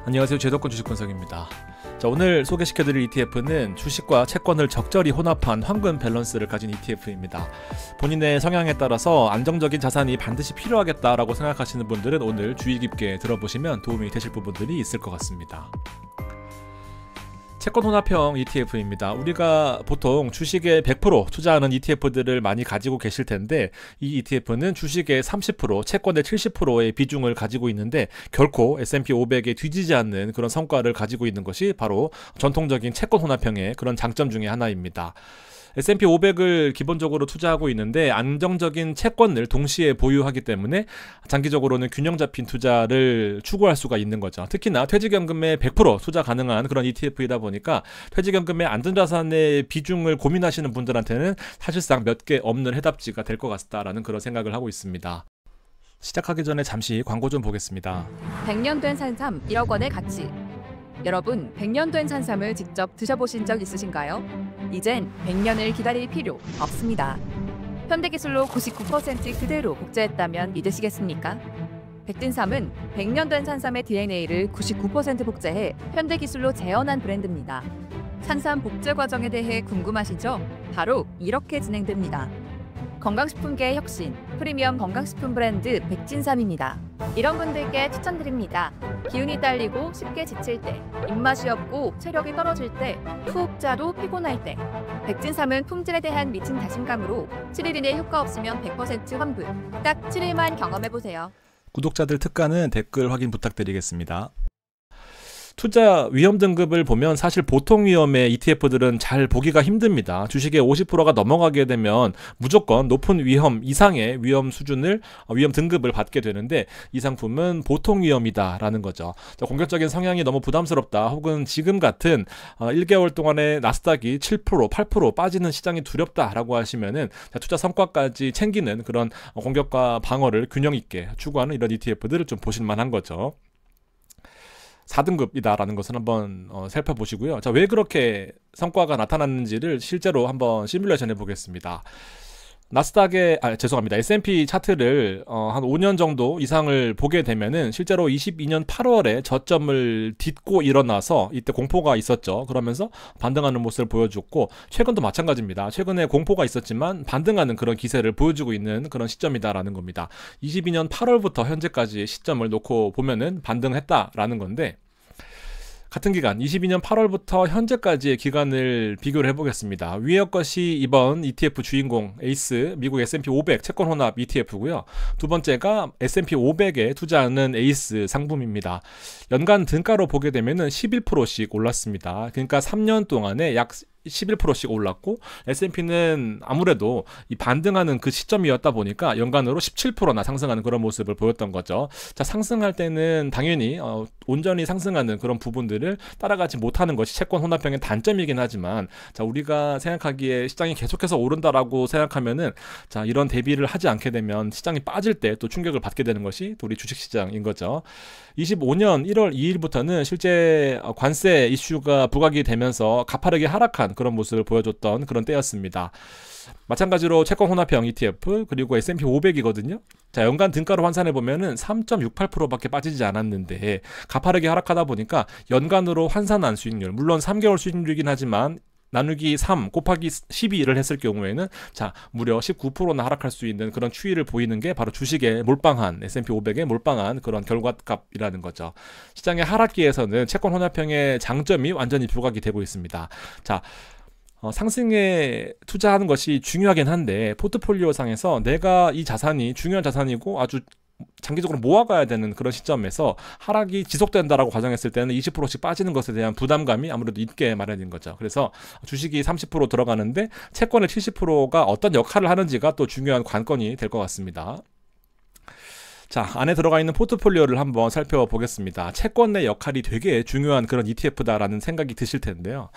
안녕하세요. 제도권 주식분석입니다. 자, 오늘 소개시켜드릴 ETF는 주식과 채권을 적절히 혼합한 황금 밸런스를 가진 ETF입니다. 본인의 성향에 따라서 안정적인 자산이 반드시 필요하겠다라고 생각하시는 분들은 오늘 주의 깊게 들어보시면 도움이 되실 부분들이 있을 것 같습니다. 채권 혼합형 ETF입니다. 우리가 보통 주식에 100% 투자하는 ETF들을 많이 가지고 계실 텐데, 이 ETF는 주식의 30%, 채권의 70%의 비중을 가지고 있는데 결코 S&P 500에 뒤지지 않는 그런 성과를 가지고 있는 것이 바로 전통적인 채권 혼합형의 그런 장점 중에 하나입니다. S&P 500을 기본적으로 투자하고 있는데 안정적인 채권을 동시에 보유하기 때문에 장기적으로는 균형 잡힌 투자를 추구할 수가 있는 거죠. 특히나 퇴직연금에 100% 투자 가능한 그런 ETF이다 보니까 퇴직연금의 안전자산의 비중을 고민하시는 분들한테는 사실상 몇 개 없는 해답지가 될 것 같다라는 그런 생각을 하고 있습니다. 시작하기 전에 잠시 광고 좀 보겠습니다. 100년 된 산삼 1억 원의 가치. 여러분, 100년 된 산삼을 직접 드셔보신 적 있으신가요? 이젠 100년을 기다릴 필요 없습니다. 현대기술로 99% 그대로 복제했다면 믿으시겠습니까? 백진삼은 100년 된 산삼의 DNA를 99% 복제해 현대기술로 재현한 브랜드입니다. 산삼 복제 과정에 대해 궁금하시죠? 바로 이렇게 진행됩니다. 건강식품계의 혁신, 프리미엄 건강식품 브랜드 백진삼입니다. 이런 분들께 추천드립니다. 기운이 딸리고 쉽게 지칠 때, 입맛이 없고 체력이 떨어질 때, 푹 자도 피곤할 때, 백진삼은 품질에 대한 미친 자신감으로 7일 이내 효과 없으면 100% 환불. 딱 7일만 경험해보세요. 구독자들 특가는 댓글 확인 부탁드리겠습니다. 투자 위험 등급을 보면 사실 보통 위험의 ETF들은 잘 보기가 힘듭니다. 주식의 50%가 넘어가게 되면 무조건 높은 위험 이상의 위험 수준을, 위험 등급을 받게 되는데, 이 상품은 보통 위험이다라는 거죠. 자, 공격적인 성향이 너무 부담스럽다, 혹은 지금 같은 1개월 동안에 나스닥이 7%, 8% 빠지는 시장이 두렵다라고 하시면은 투자 성과까지 챙기는 그런 공격과 방어를 균형 있게 추구하는 이런 ETF들을 좀 보실만한 거죠. 4등급이다라는 것을 한번 살펴보시고요. 자, 왜 그렇게 성과가 나타났는지를 실제로 한번 시뮬레이션 해보겠습니다. S&P 차트를 한 5년 정도 이상을 보게 되면은 실제로 22년 8월에 저점을 딛고 일어나서 이때 공포가 있었죠. 그러면서 반등하는 모습을 보여줬고, 최근도 마찬가지입니다. 최근에 공포가 있었지만 반등하는 그런 기세를 보여주고 있는 그런 시점이다라는 겁니다. 22년 8월부터 현재까지의 시점을 놓고 보면은 반등했다라는 건데, 같은 기간 22년 8월부터 현재까지의 기간을 비교를 해보겠습니다. 위의 것이 이번 ETF 주인공 에이스 미국 S&P 500 채권 혼합 ETF고요. 두 번째가 S&P 500에 투자하는 에이스 상품입니다. 연간 등가로 보게 되면은 11%씩 올랐습니다. 그러니까 3년 동안에 약 11%씩 올랐고, S&P는 아무래도 이 반등하는 그 시점이었다 보니까 연간으로 17%나 상승하는 그런 모습을 보였던 거죠. 자, 상승할 때는 당연히 온전히 상승하는 그런 부분들을 따라가지 못하는 것이 채권 혼합형의 단점이긴 하지만, 자, 우리가 생각하기에 시장이 계속해서 오른다라고 생각하면은, 자, 이런 대비를 하지 않게 되면 시장이 빠질 때 또 충격을 받게 되는 것이 우리 주식시장인 거죠. 25년 1월 2일부터는 실제 관세 이슈가 부각이 되면서 가파르게 하락한 그런 모습을 보여줬던 그런 때였습니다. 마찬가지로 채권 혼합형 ETF 그리고 S&P 500이거든요. 자, 연간 등가로 환산해 보면은 3.68%밖에 빠지지 않았는데 가파르게 하락하다 보니까 연간으로 환산한 수익률, 물론 3개월 수익률이긴 하지만 나누기 3 곱하기 12를 했을 경우에는 자, 무려 19%나 하락할 수 있는 그런 추이를 보이는 게 바로 주식의 몰빵한, S&P 500의 몰빵한 그런 결과값이라는 거죠. 시장의 하락기에서는 채권 혼합형의 장점이 완전히 부각이 되고 있습니다. 자, 상승에 투자하는 것이 중요하긴 한데, 포트폴리오 상에서 내가 이 자산이 중요한 자산이고 아주 장기적으로 모아가야 되는 그런 시점에서 하락이 지속된다라고 가정했을 때는 20%씩 빠지는 것에 대한 부담감이 아무래도 있게 마련인 거죠. 그래서 주식이 30% 들어가는데 채권의 70%가 어떤 역할을 하는지가 또 중요한 관건이 될 것 같습니다. 자, 안에 들어가 있는 포트폴리오를 한번 살펴보겠습니다. 채권의 역할이 되게 중요한 그런 ETF다라는 생각이 드실 텐데요.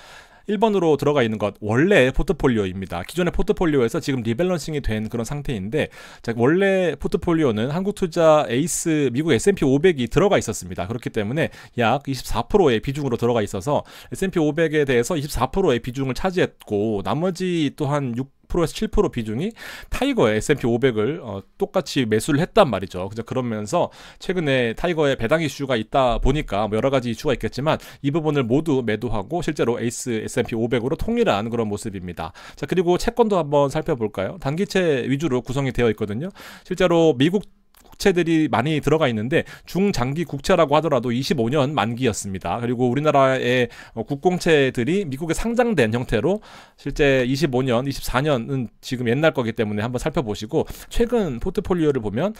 1번으로 들어가 있는 것, 원래 포트폴리오입니다. 기존의 포트폴리오에서 지금 리밸런싱이 된 그런 상태인데, 자, 원래 포트폴리오는 한국투자 에이스 미국 S&P 500이 들어가 있었습니다. 그렇기 때문에 약 24%의 비중으로 들어가 있어서 S&P 500에 대해서 24%의 비중을 차지했고, 나머지 또한 8%에서 7% 비중이 타이거의 S&P 500을 똑같이 매수를 했단 말이죠. 그러면서 최근에 타이거의 배당 이슈가 있다 보니까 뭐 여러 가지 이슈가 있겠지만 이 부분을 모두 매도하고 실제로 S&P 500으로 통일한 그런 모습입니다. 자, 그리고 채권도 한번 살펴볼까요? 단기채 위주로 구성이 되어 있거든요. 실제로 미국 국채들이 많이 들어가 있는데 중장기 국채라고 하더라도 25년 만기였습니다. 그리고 우리나라의 국공채들이 미국에 상장된 형태로 실제 25년, 24년은 지금 옛날 거기 때문에 한번 살펴보시고 최근 포트폴리오를 보면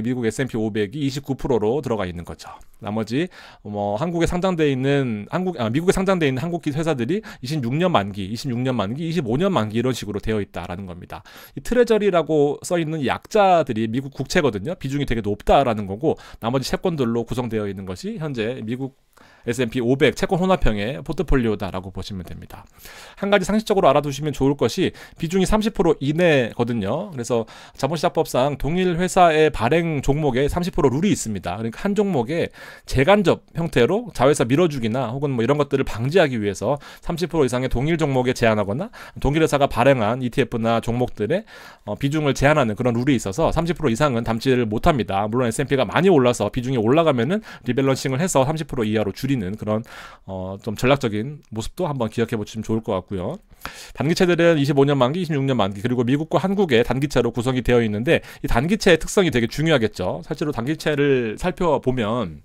미국 S&P 500이 29%로 들어가 있는 거죠. 나머지 한국에 상장돼 있는 미국에 상장돼 있는 한국 회사들이 26년 만기, 25년 만기 이런 식으로 되어 있다라는 겁니다. 이 트레저리라고 써 있는 약자들이 미국 국채거든요. 비중이 되게 높다라는 거고 나머지 채권들로 구성되어 있는 것이 현재 미국 S&P 500 채권 혼합형의 포트폴리오다라고 보시면 됩니다. 한 가지 상식적으로 알아두시면 좋을 것이 비중이 30% 이내거든요. 그래서 자본시장법상 동일 회사의 발행 종목에 30% 룰이 있습니다. 그러니까 한 종목에 재간접 형태로 자회사 밀어주기나 혹은 뭐 이런 것들을 방지하기 위해서 30% 이상의 동일 종목에 제한하거나 동일 회사가 발행한 ETF나 종목들의 비중을 제한하는 그런 룰이 있어서 30% 이상은 담지를 못합니다. 물론 S&P가 많이 올라서 비중이 올라가면은 리밸런싱을 해서 30% 이하로 줄이는 그런 좀 전략적인 모습도 한번 기억해 보시면 좋을 것 같고요. 단기채들은 25년 만기, 26년 만기 그리고 미국과 한국의 단기채로 구성이 되어 있는데 이 단기채의 특성이 되게 중요하겠죠. 실제로 단기채를 살펴보면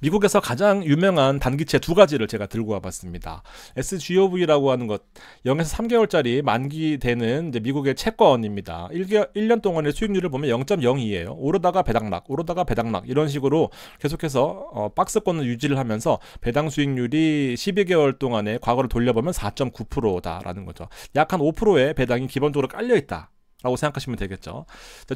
미국에서 가장 유명한 단기채 두 가지를 제가 들고 와봤습니다. SGOV라고 하는 것, 0에서 3개월짜리 만기되는 이제 미국의 채권입니다. 1년 동안의 수익률을 보면 0.02예요. 오르다가 배당락, 오르다가 배당락 이런 식으로 계속해서 박스권을 유지를 하면서 배당 수익률이 12개월 동안에 과거를 돌려보면 4.9%다라는 거죠. 약 한 5%의 배당이 기본적으로 깔려있다 라고 생각하시면 되겠죠.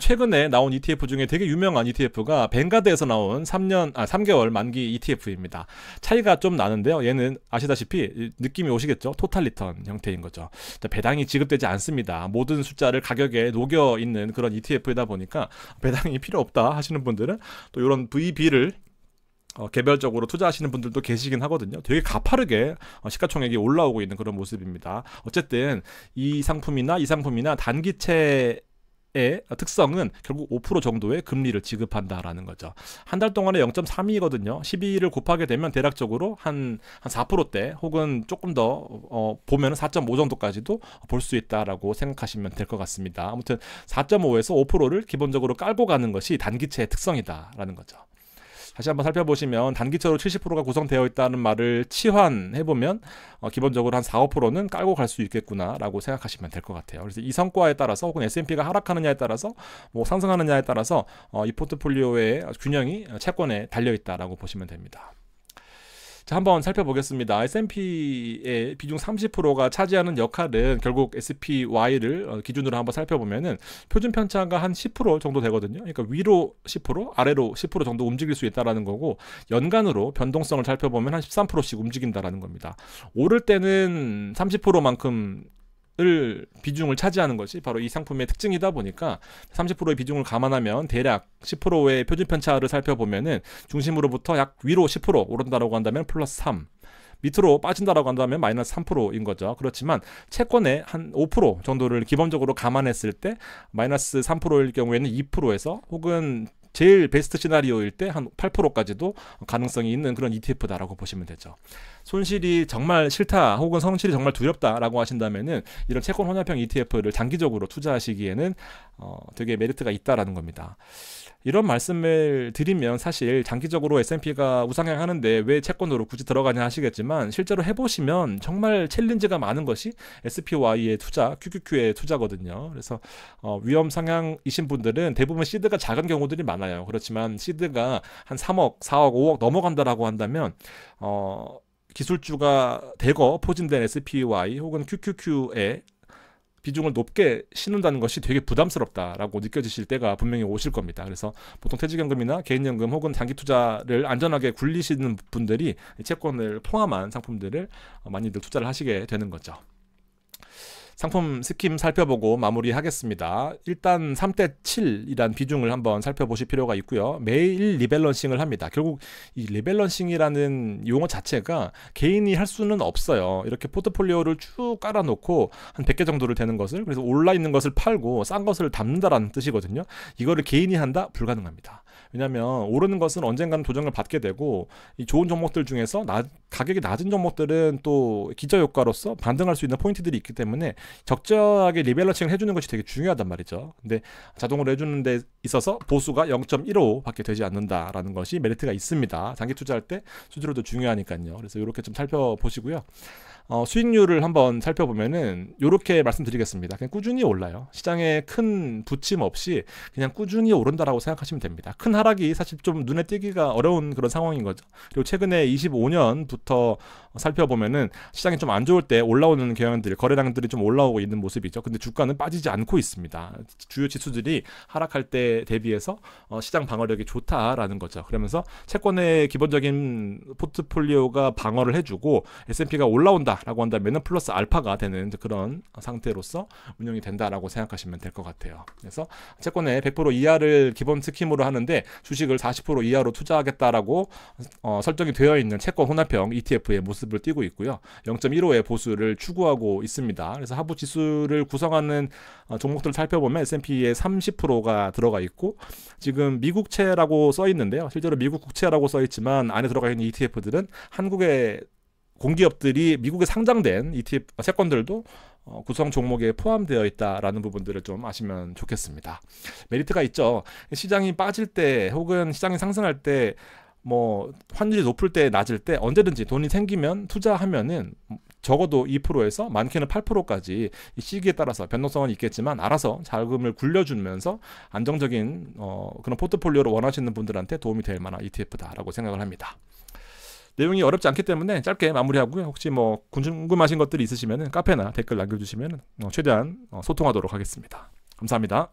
최근에 나온 ETF 중에 되게 유명한 ETF가 뱅가드에서 나온 3개월 만기 ETF입니다. 차이가 좀 나는데요. 얘는 아시다시피 느낌이 오시겠죠? 토탈 리턴 형태인 거죠. 배당이 지급되지 않습니다. 모든 숫자를 가격에 녹여 있는 그런 ETF이다 보니까 배당이 필요 없다 하시는 분들은 또 이런 VB를 개별적으로 투자하시는 분들도 계시긴 하거든요. 되게 가파르게 시가총액이 올라오고 있는 그런 모습입니다. 어쨌든 이 상품이나 단기채의 특성은 결국 5% 정도의 금리를 지급한다라는 거죠. 한 달 동안에 0.32거든요. 12를 곱하게 되면 대략적으로 한 4%대 혹은 조금 더 보면 4.5 정도까지도 볼 수 있다라고 생각하시면 될 것 같습니다. 아무튼 4.5에서 5%를 기본적으로 깔고 가는 것이 단기채의 특성이다라는 거죠. 다시 한번 살펴보시면 단기채로 70%가 구성되어 있다는 말을 치환해보면 기본적으로 한 4, 5%는 깔고 갈 수 있겠구나라고 생각하시면 될 것 같아요. 그래서 이 성과에 따라서 혹은 S&P가 하락하느냐에 따라서 뭐 상승하느냐에 따라서 이 포트폴리오의 균형이 채권에 달려있다라고 보시면 됩니다. 자, 한번 살펴보겠습니다. S&P의 비중 30%가 차지하는 역할은 결국 SPY를 기준으로 한번 살펴보면은 표준 편차가 한 10% 정도 되거든요. 그러니까 위로 10%, 아래로 10% 정도 움직일 수 있다라는 거고 연간으로 변동성을 살펴보면 한 13%씩 움직인다라는 겁니다. 오를 때는 30%만큼 비중을 차지하는 것이 바로 이 상품의 특징이다 보니까 30%의 비중을 감안하면 대략 10%의 표준 편차를 살펴보면은 중심으로부터 약 위로 10% 오른다라고 한다면 플러스 3, 밑으로 빠진다라고 한다면 마이너스 3%인 거죠. 그렇지만 채권의 한 5% 정도를 기본적으로 감안했을 때 마이너스 3%일 경우에는 2%에서 혹은 제일 베스트 시나리오일 때 한 8%까지도 가능성이 있는 그런 ETF다라고 보시면 되죠. 손실이 정말 싫다 혹은 손실이 정말 두렵다라고 하신다면은 이런 채권 혼합형 ETF를 장기적으로 투자하시기에는 되게 메리트가 있다라는 겁니다. 이런 말씀을 드리면 사실 장기적으로 S&P가 우상향하는데 왜 채권으로 굳이 들어가냐 하시겠지만 실제로 해보시면 정말 챌린지가 많은 것이 SPY의 투자, QQQ의 투자거든요. 그래서 위험 상향이신 분들은 대부분 시드가 작은 경우들이 많아요. 그렇지만 시드가 한 3억, 4억, 5억 넘어간다라고 한다면 기술주가 대거 포진된 SPY 혹은 QQQ의 비중을 높게 신는다는 것이 되게 부담스럽다라고 느껴지실 때가 분명히 오실 겁니다. 그래서 보통 퇴직연금이나 개인연금 혹은 장기 투자를 안전하게 굴리시는 분들이 채권을 포함한 상품들을 많이들 투자를 하시게 되는 거죠. 상품 스킴 살펴보고 마무리하겠습니다. 일단 3대 7이란 비중을 한번 살펴보실 필요가 있고요. 매일 리밸런싱을 합니다. 결국 이 리밸런싱이라는 용어 자체가 개인이 할 수는 없어요. 이렇게 포트폴리오를 쭉 깔아놓고 한 100개 정도를 되는 것을, 그래서 올라있는 것을 팔고 싼 것을 담는다라는 뜻이거든요. 이거를 개인이 한다? 불가능합니다. 왜냐하면 오르는 것은 언젠가는 도전을 받게 되고, 이 좋은 종목들 중에서 가격이 낮은 종목들은 또 기저효과로서 반등할 수 있는 포인트들이 있기 때문에 적절하게 리밸런싱을 해주는 것이 되게 중요하단 말이죠. 근데 자동으로 해주는 데 있어서 보수가 0.15밖에 되지 않는다라는 것이 메리트가 있습니다. 장기 투자할 때 수수료도 중요하니까요. 그래서 이렇게 좀 살펴보시고요. 수익률을 한번 살펴보면은 이렇게 말씀드리겠습니다. 그냥 꾸준히 올라요. 시장에 큰 부침 없이 그냥 꾸준히 오른다라고 생각하시면 됩니다. 큰 하락이 사실 좀 눈에 띄기가 어려운 그런 상황인 거죠. 그리고 최근에 25년부터 살펴보면은 시장이 좀 안 좋을 때 올라오는 경향들, 거래량들이 좀 올라오고 있는 모습이죠. 근데 주가는 빠지지 않고 있습니다. 주요 지수들이 하락할 때 대비해서 시장 방어력이 좋다라는 거죠. 그러면서 채권의 기본적인 포트폴리오가 방어를 해주고 S&P가 올라온다라고 한다면은 플러스 알파가 되는 그런 상태로서 운영이 된다라고 생각하시면 될 것 같아요. 그래서 채권의 100% 이하를 기본 스킴으로 하는데 주식을 40% 이하로 투자하겠다라고 설정이 되어 있는 채권 혼합형 ETF의 모습을 띄고 있고요. 0.15의 보수를 추구하고 있습니다. 그래서 하부 지수를 구성하는 종목들을 살펴보면 S&P의 30%가 들어가 있고, 지금 미국채라고 써 있는데요. 실제로 미국 국채라고 써 있지만 안에 들어가 있는 ETF들은 한국의 공기업들이 미국에 상장된 ETF 채권들도 구성 종목에 포함되어 있다라는 부분들을 좀 아시면 좋겠습니다. 메리트가 있죠. 시장이 빠질 때 혹은 시장이 상승할 때, 뭐 환율이 높을 때 낮을 때 언제든지 돈이 생기면 투자하면은 적어도 2%에서 많게는 8%까지 이 시기에 따라서 변동성은 있겠지만 알아서 자금을 굴려주면서 안정적인 그런 포트폴리오를 원하시는 분들한테 도움이 될 만한 ETF다라고 생각을 합니다. 내용이 어렵지 않기 때문에 짧게 마무리하고요. 혹시 뭐 궁금하신 것들이 있으시면 카페나 댓글 남겨주시면 최대한 소통하도록 하겠습니다. 감사합니다.